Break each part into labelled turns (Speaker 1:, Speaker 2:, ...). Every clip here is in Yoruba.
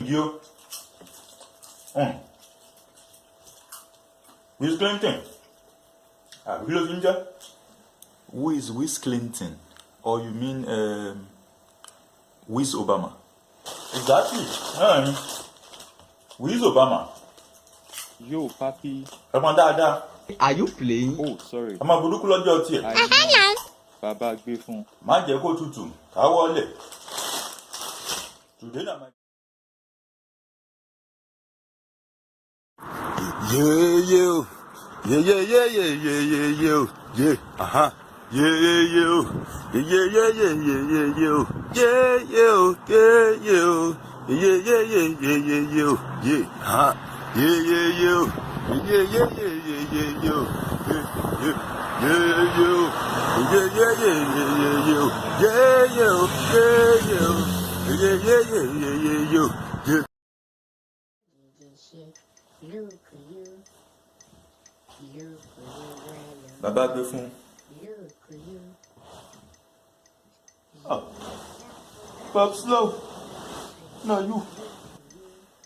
Speaker 1: You. Miss Clinton. Hello, Ginger. Who is Wiz Clinton? Or you mean Wiz Obama? Exactly. Wiz Obama.
Speaker 2: Yo, papi.
Speaker 3: Are you playing?
Speaker 2: Oh, sorry.
Speaker 1: I'm a burúkú lọ́jọ́ tiẹ̀.
Speaker 2: Baba Gbefun.
Speaker 1: Majekotutu. Káwọ́lẹ̀. Today na my...
Speaker 4: Yeah. Uh-huh. Yeah.
Speaker 1: Baba Gbefun. Pop slow. No, you.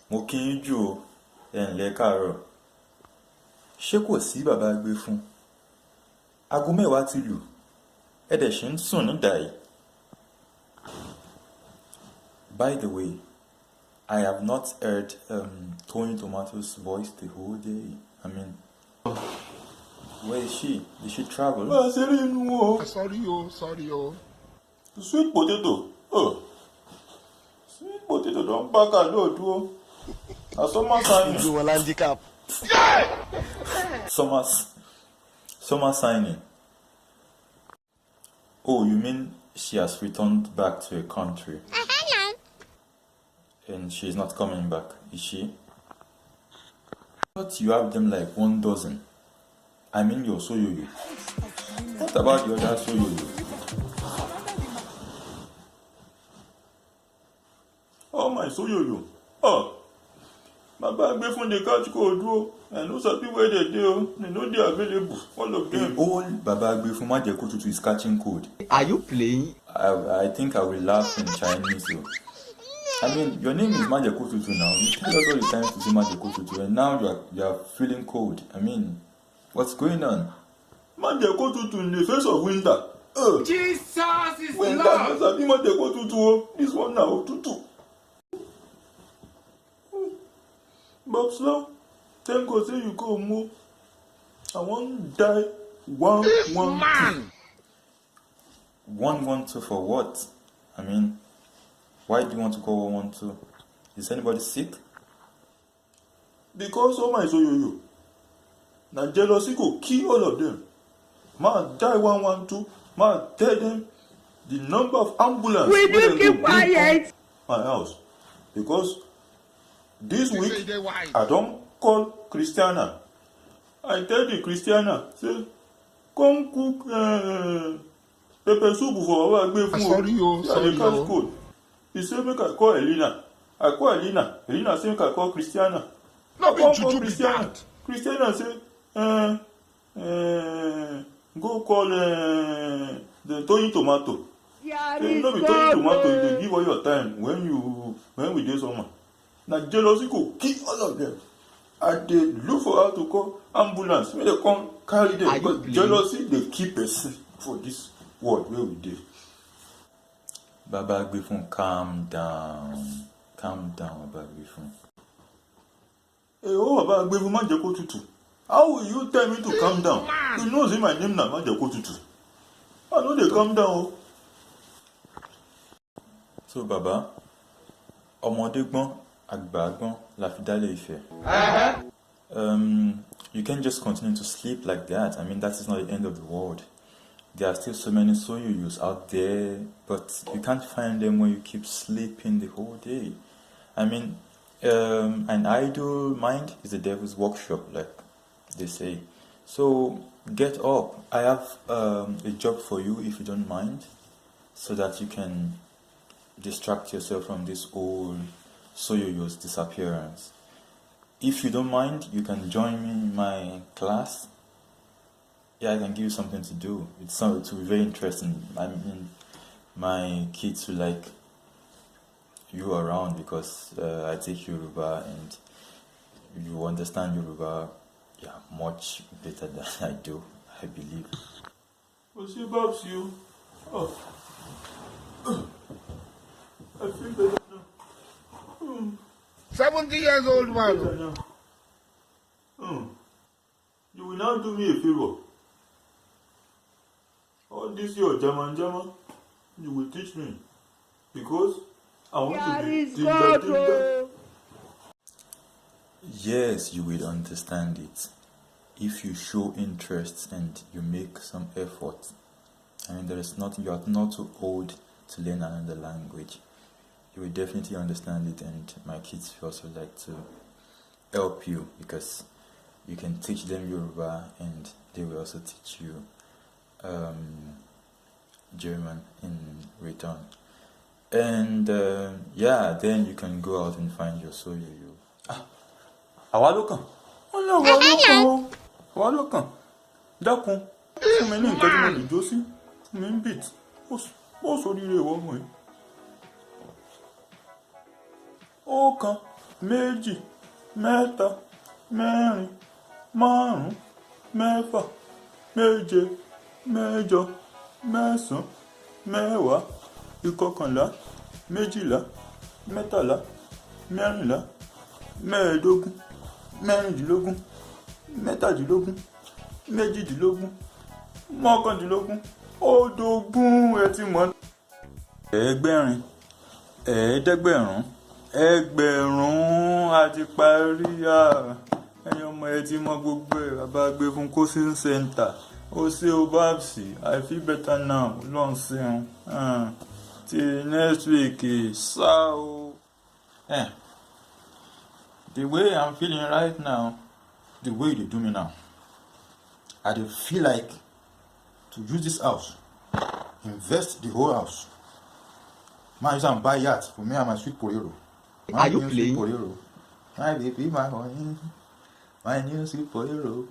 Speaker 1: Mo kí yín jù o, ẹ ǹlẹ́ káàárọ̀. Ṣé kò sí Baba Gbefun? Aago mẹ́wàá ti lù. Ẹ dẹ̀ ṣì ń sùn nídàí. By the way, I have not heard Tony Tomato's voice the whole day. I mean, where is she? Did she travel?
Speaker 4: Sorry.
Speaker 1: Sweet potato. Oh. Sweet potato don't pack a load, too. A summer signing.
Speaker 4: You will handicap.
Speaker 1: Summer signing. Oh, you mean she has returned back to her country? And she's not coming back, is she? But you have them like 1 dozen. I mean your soyoyo. What about the other soyoyo? Oh, my soyoyo. Oh, Baba Gbefun dey catch cold o. I know some people where they do. They know they are available. All of them. The old Baba Gbefun Majekotutu is catching cold.
Speaker 3: Are you playing?
Speaker 1: I think I will laugh in Chinese. So. I mean, your name is Majekotutu now. You tell us all the time to say Majekotutu, and now you are feeling cold. I mean, what's going on? Majekotutu in the face of winter.
Speaker 3: Jesus is
Speaker 1: winter,
Speaker 3: love.
Speaker 1: Majekotutu. This one now, tutu. Bob Slow, thank God say you go move. I won't die. 112. 112 for what? I mean, why do you want to go 112? Is anybody sick? Because all my soyoyo. Now jealousy go kill all of them. Man die 112. Man tell them the number of ambulance.
Speaker 3: Will you keep quiet?
Speaker 1: My house. Because this week I don't call Christiana. I tell the Christiana, say, come cook pepper soup for our Gbefun.
Speaker 4: Sorry.
Speaker 1: He said, make I call Elena. I call Elena. Elena said, make I call Christiana.
Speaker 4: No,
Speaker 1: I call Christiana. Christiana said, go call the Tony Tomato. Say, no be Tony Tomato, they give all your time when we do summer. Now jealousy go kill all of them. And they look for how to call ambulance when they come carry them. Because jealousy they keep person for this world where we do. Baba Gbefun, calm down, Baba Gbefun. Hey, oh, Baba Gbefun Majekotutu. How will you tell me to calm down? You know, say my name now, Majekotutu. I know they calm down. So, Baba, ọmọdé gbọ́n, àgbà gbọ́n, la fi dálé Ifẹ̀. You can't just continue to sleep like that. I mean, that is not the end of the world. There are still so many soyoyos out there, but you can't find them when you keep sleeping the whole day. I mean, an idle mind is the devil's workshop, like they say. So get up. I have a job for you, if you don't mind, so that you can distract yourself from this old soyoyo's disappearance. If you don't mind, you can join me in my class. Yeah, I can give you something to do. It will be very interesting. I mean, my kids will like you around because I take Yoruba and you understand Yoruba, yeah, much better than I do, I believe. What's your Babs, you? Oh, I feel better now.
Speaker 4: 70 years old man.
Speaker 1: Better now. You will now do me a favor. All this your German, you will teach me. Because I want to be Tinder. Yes, you will understand it. If you show interest and you make some effort. I mean, there is nothing, you are not too old to learn another language. You will definitely understand it, and my kids will also like to help you because you can teach them Yoruba and they will also teach you German in return. And yeah, then you can go out and find your soul. Àwa ló kàn. Wọ́n ní àwa ló kàn o. Àwa ló kàn. Dákun. Fún mi ní nǹkan tí mo lè jó sí. Fún mi ń bìt. Ó sóríire ìwọ ọmọ yìí. Ọ̀kan, méjì, mẹ́ta, mẹ́rin, márùn-ún, mẹ́fà, méje, mẹ́jọ, mẹ́sàn-án, mẹ́wàá, ìkọkànlá, méjìlá, mẹ́tàlá, mẹ́rìnlá, mẹ́ẹ̀ẹ́dógún, mẹ́rìndínlógún, mẹ́tàdínlógún, méjìdínlógún, mọ́kàndínlógún, ódógún, ẹ ti mọ̀. Ẹgbẹ̀rin, ẹ̀ẹ́dẹ́gbẹ̀rún, ẹgbẹ̀rún, àti parí. Ẹ̀yin ọmọ ẹ ti mọ gbogbo ẹ̀. Bàbá Gbefun coaching center. Ó ṣe o Babsi, I feel better now. Lọ́n ṣeun. Till next week, ṣá o. The way I'm feeling right now, the way they do me now, I dey feel like to use this house, invest the whole house. Man, use and buy yacht for me and my sweet potato.
Speaker 3: Are you playing?
Speaker 1: Potato. My baby, my honey, my new sweet potato.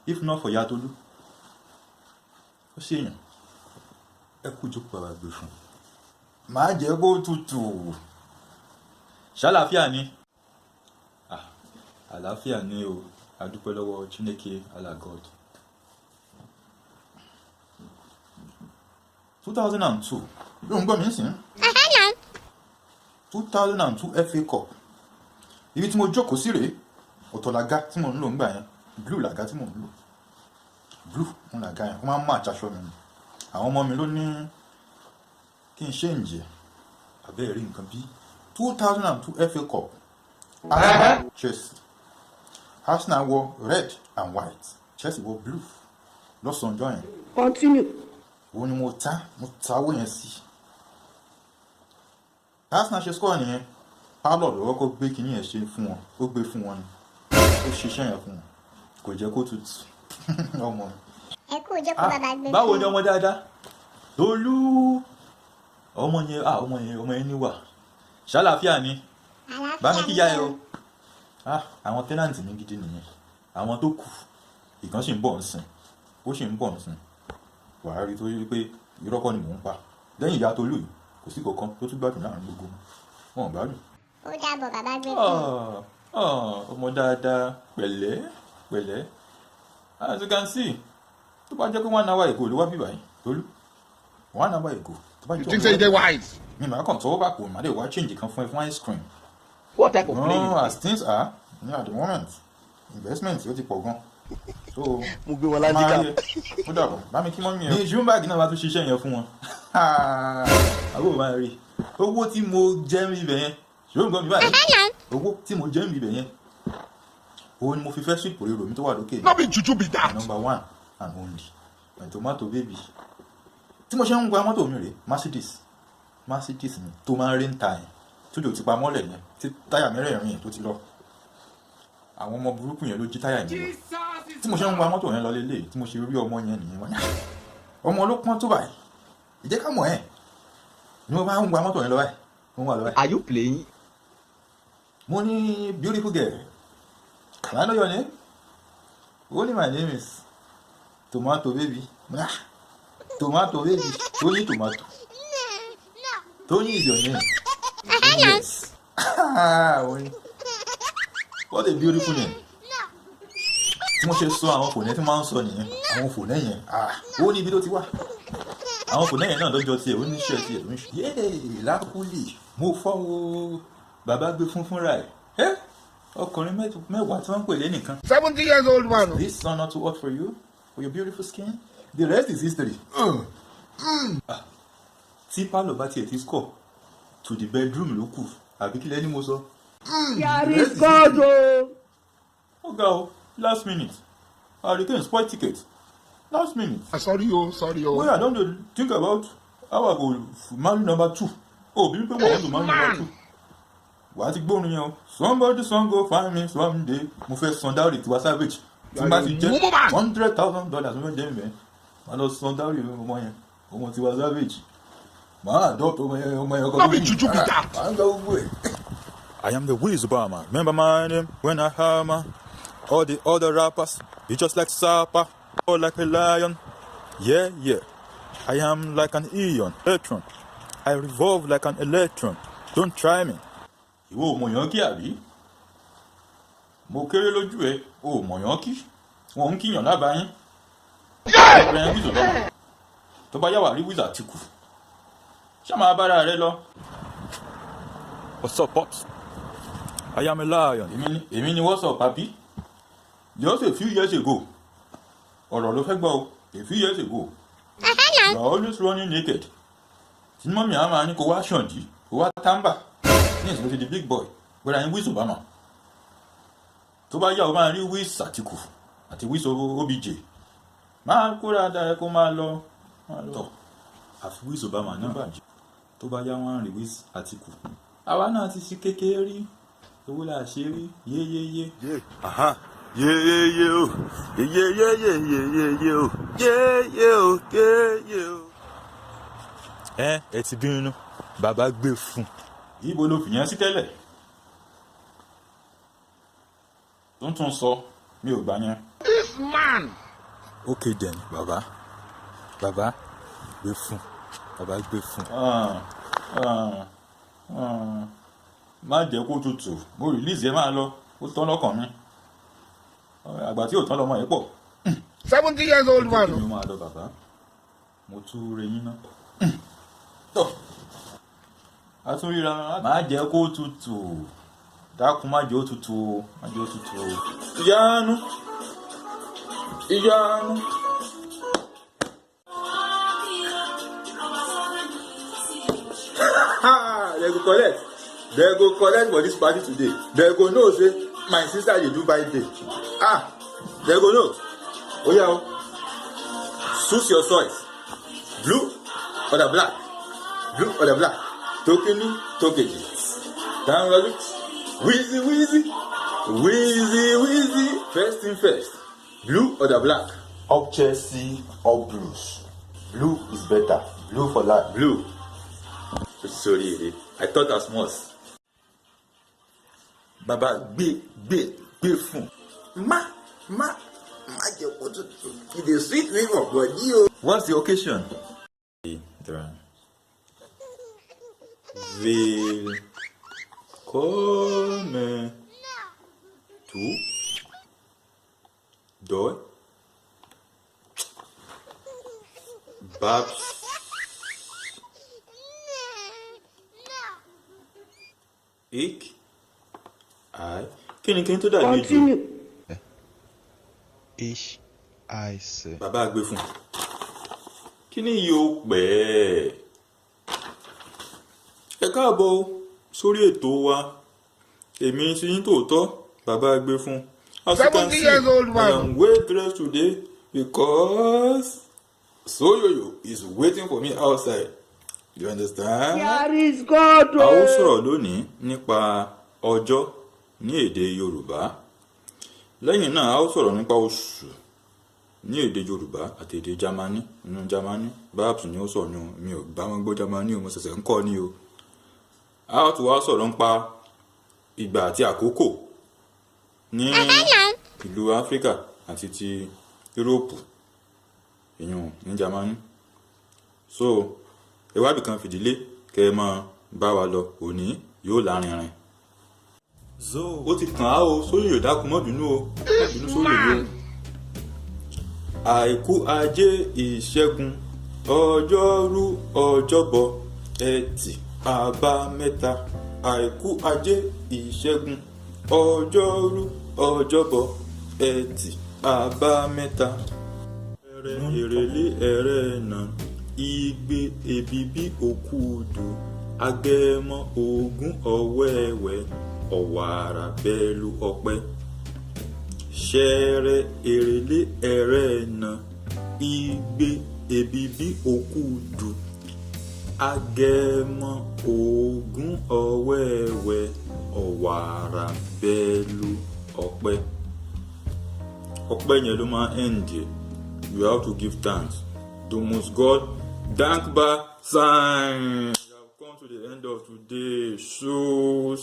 Speaker 1: If not for Yatolu, ó ṣe èèyàn. Ẹ kú jókòó Bàbá Gbefun. Màá jẹ́ kó tutù. Ṣàlàáfíà ni? Àlàáfíà ni o. A dúpẹ́ lọ́wọ́ Chineke Allah God. 2002. Ló ń gbọ́ mi nísìn. 2002 FA Cup. Ibi tí mo jókòó sí rèé. Ọ̀tọ̀ làga tí mo ń lò ńgbà yẹn. Blue làga tí mo ń lò. Blue ń làga yẹn. Wọ́n máa ń match aṣọ mi. Àwọn ọmọ mi ló ní kí n ṣe ǹjẹ́. Àbẹ́ rí nǹkan bí 2002 FA Cup. Arsenal, Chelsea. Arsenal wore red and white. Chelsea wore blue. Lọ́sàn-án ọjọ́ yẹn.
Speaker 3: Continue.
Speaker 1: Wo ni mo ta owó yẹn sí. Arsenal ṣe score nìyẹn. Pálọ̀ lọ́wọ́ kó gbé kinní yẹn ṣe fún wọn. Ó gbé fún wọn ni. Ó ṣiṣẹ́ yẹn fún wọn. Kò jẹ́ kó tutù. Ọmọ mi.
Speaker 5: Ẹ kú jókòó Bàbá Gbefun.
Speaker 1: Báwo ni ọmọ dáadáa? Tolú. Ọmọ yẹn níwà. Ṣàlàáfíà ni? Bá mi kíyà ẹ o. Àwọn tẹ́nàntì mi gidi nìyẹn. Àwọn tó kù. Ìkan sì ń bọ̀ nsìn. Ó sì ń bọ̀ nsìn. Wàá rí tó yí pé irọ́ kọ́ ni mò ń pa. Lẹ́yìn ìyá Tolú yìí, kò sí kankan tó tún gbádùn láàrin gbogbo wọn. Wọn ò gbádùn.
Speaker 5: Ó dàbọ̀ Bàbá Gbefun.
Speaker 1: Ọmọ dáadáa, pẹ̀lẹ́. As you can see, tó bá jẹ́ pé 1 hour ago ló wá bíbá yìí, Tolú. 1 hour ago.
Speaker 4: You think say they wise?
Speaker 1: Mi máa kàn tọwọ́ bá kò má lè wá change kan fún ẹ fún ice cream.
Speaker 3: What type of playing?
Speaker 1: No, as things are, at the moment, investment yóò ti pọ̀ gan. So,
Speaker 4: Mo gbé wọn lájíká.
Speaker 1: Ó dàbọ̀, bá mi kí mọ́ mi ẹ̀. Ní Jumberg náà bá tún ṣiṣẹ́ yẹn fún wọn. Àbúrò máa rí. Owó tí mo jẹ́ ń bíbẹ̀ yẹn, ṣòro nǹkan mi báyìí. Owó tí mo jẹ́ ń bíbẹ̀ yẹn, òun ni mo fi fẹ́ sweet potato mi tó wà lókè.
Speaker 4: No be juju be that.
Speaker 1: Number 1 and only. My tomato baby. Tí mo ṣe ń gba mọ́tò mi rèé, Mercedes mi tó máa ń rí ń ta yẹn. Tójò ti pa mọ́lẹ̀ yẹn, tí táyà mẹ́rẹ̀ẹ̀rin yẹn tó ti lọ. Àwọn ọmọ burúkú yẹn ló jí táyà yẹn lọ. Tí mo ṣe ń gba mọ́tò yẹn lọ lélẹ̀, tí mo ṣe rí ọmọ yẹn nìyẹn wọ́n. Ọmọ ló pọ́n tó báyìí. Ìjẹ́ ká mọ̀ ẹ́. Ni mo bá ń gba mọ́tò yẹn lọ báyìí. Mo wà lọ báyìí.
Speaker 3: Are you playing?
Speaker 1: Mo ní beautiful girl. Can I know your name? Only my name is Tomato Baby. Tomato Baby. Tony Tomato. Tony is your name. Yes. What a beautiful name. Tí mo ṣe sọ àwọn fònẹ́ tí máa ń sọ nìyẹn. Àwọn fònẹ́ yẹn. Ó ní ibi tó ti wá. Àwọn fònẹ́ yẹn náà lọ́jọ́ tiẹ̀ ó ní iṣẹ́ tiẹ̀. Yéè lákúlì. Mo fọ́ o. Bàbá gbé fúnra ẹ̀. Ọkùnrin mẹ́wàá tí wọ́n ń pè lé nìkan.
Speaker 4: 70 years old man.
Speaker 1: This is not too hot for you, for your beautiful skin. The rest is history. Tí pálọ̀ bá tiẹ̀ ti score to the bedroom ló kù. Àbí kí lẹ́ni mo sọ?
Speaker 3: Yàrá ìkọ́dọ̀.
Speaker 1: Ọ̀gá o, last minute. I return spoil ticket. Last minute.
Speaker 4: Sorry, oh.
Speaker 1: Well, I don't think about how I go marry number 2. Oh, people want to marry number 2. Wà á ti gbóhùn yẹn o. Somebody son go find me someday. Mo fẹ́ san dowry tiwa savage. Tí n bá ti jẹ́ $100,000 mo fẹ́ jẹ́ mi bẹ́ẹ̀. Màá lọ san dowry ọmọ yẹn. Ọmọ tiwa savage. Màá adopt ọmọ yẹn ọkọ mi. Màá ń gba gbogbo ẹ̀. I am the Wiz Obama. Remember my name when I hammer. All the other rappers be just like Sapa or like a lion. Yeah. I am like an electron. I revolve like an electron. Don't try me. Ìwọ ò mọ̀yán kí àbí? Mo kéré lójú ẹ, o ò mọ̀yán kí. Wọ́n ń kíyàn lábàáyín. Ọ̀rẹ́ Wiz Obama. Tó bá yá wà rí Wiz Àtìkù. Ṣá máa bára rẹ lọ. What's up, pops? I am a lion. Èmi ni what's up, papi? Just a few years ago. Ọ̀rọ̀ ló fẹ́ gbọ́ o. A few years ago. You are always running naked. Tí mọ́mí á máa ní kó wá ṣàǹdí, kó wá tábà. Yes, go to the big boy. But I'm Wiz Obama. Tó bá yá o máa rí Wiz Àtìkù àti Wiz OBJ. Máa kóra dára kó máa lọ. Àfi Wiz Obama náà bàjẹ́. Tó bá yá wọ́n rí Wiz Àtìkù. Àwa náà ti ṣe kékeré rí. Owó là ṣe rí. Yéyéyé.
Speaker 6: Aha. Yéyéyé o. Yéyéyé o. Yéyé o.
Speaker 1: Ẹ ti bínú. Bàbá Gbefun. Ibo ló fìyàn sí tẹ́lẹ̀? Tó ń tún sọ, mi ò gbà yẹn.
Speaker 4: This man.
Speaker 1: Okay then, Bàbá Gbefun. Má jẹ́ kó tutù, mo release ẹ máa lọ, ó tán lọ́kàn mi. Àgbà tí ò tán lọ́mọ yẹn pọ̀.
Speaker 4: 70 years old man.
Speaker 1: Mo máa lọ bàbá, mo tún re yín náà. Tọ́. A tún ríra má jẹ́ kó tutù. Dákun má jẹ́ ó tutù o. Ìyanu. They go collect for this party today. They go know say my sister dey do birthday. They go know. Oya o. Choose your choice. Blue or the black? Tokeji. Download. Wheezy. First thing first. Blue or the black? Up Chelsea, up Blues. Blue is better. Blue for life. Blue. Sorry, I thought as much. Baba Gbefun. Majekotutu. It is sweet me for body o. What's the occasion? Willkommen to Babs a.k.a. Kí ni tó dàbí ìjọ?
Speaker 6: H.I.C.
Speaker 1: Bàbá Gbefun. Kí ni yóò pẹ́? Ẹ káàbọ̀ sórí ètò wa. Èmi ti yín tòótọ́, Bàbá Gbefun. As you can see, I am well dressed today because Soyoyo is waiting for me outside. You understand?
Speaker 3: Yàrá ìkọ́dọ̀.
Speaker 1: A ó sọ̀rọ̀ lónìí nípa ọjọ́ ní èdè Yorùbá. Lẹ́yìn náà, a ó sọ̀rọ̀ nípa oṣù ní èdè Yorùbá àti èdè Jámánì. Nínú Jámánì, Babs ni ó sọ̀rọ̀ ní o. Mi ò bá wọn gbọ́ Jámánì o, mo ṣẹ̀ṣẹ̀ ń kọ́ ni o. A ó tún wá sọ̀rọ̀ nípa ìgbà àti àkókò ní ìlú Áfíríkà àti ti Yúróòpù, ìyún ní Jámánì. So, ìwádìí kan fìdílé kẹ́ ẹ mọ bá wa lọ òní yóò lárinrin. Zo ó ti kàn á o sóyè yóò dákun mọ́ bínú o mọ́ bínú sóyè yóò. Àìkú ajé ìṣẹ́gun ọjọ́rú ọjọ́bọ̀ ẹtì àbámẹ́ta. Àìkú ajé ìṣẹ́gun ọjọ́rú ọjọ́bọ̀ ẹtì àbámẹ́ta. Èrèlé ẹrẹ́nà igbe èbìbí òkúdù agẹmọ ogún ọ̀wẹ́wẹ́ ọ̀wàrà bẹ́lú ọpẹ́. Ṣẹẹrẹ èrèlé ẹrẹ́nà igbe èbìbí òkúdù agẹmọ ogún ọ̀wẹ́wẹ́ ọ̀wàrà bẹ́lú ọpẹ́. Ọpẹ́ yẹn ló máa end yẹ. You have to give thanks. The most God dankbar sign. We have come to the end of today. So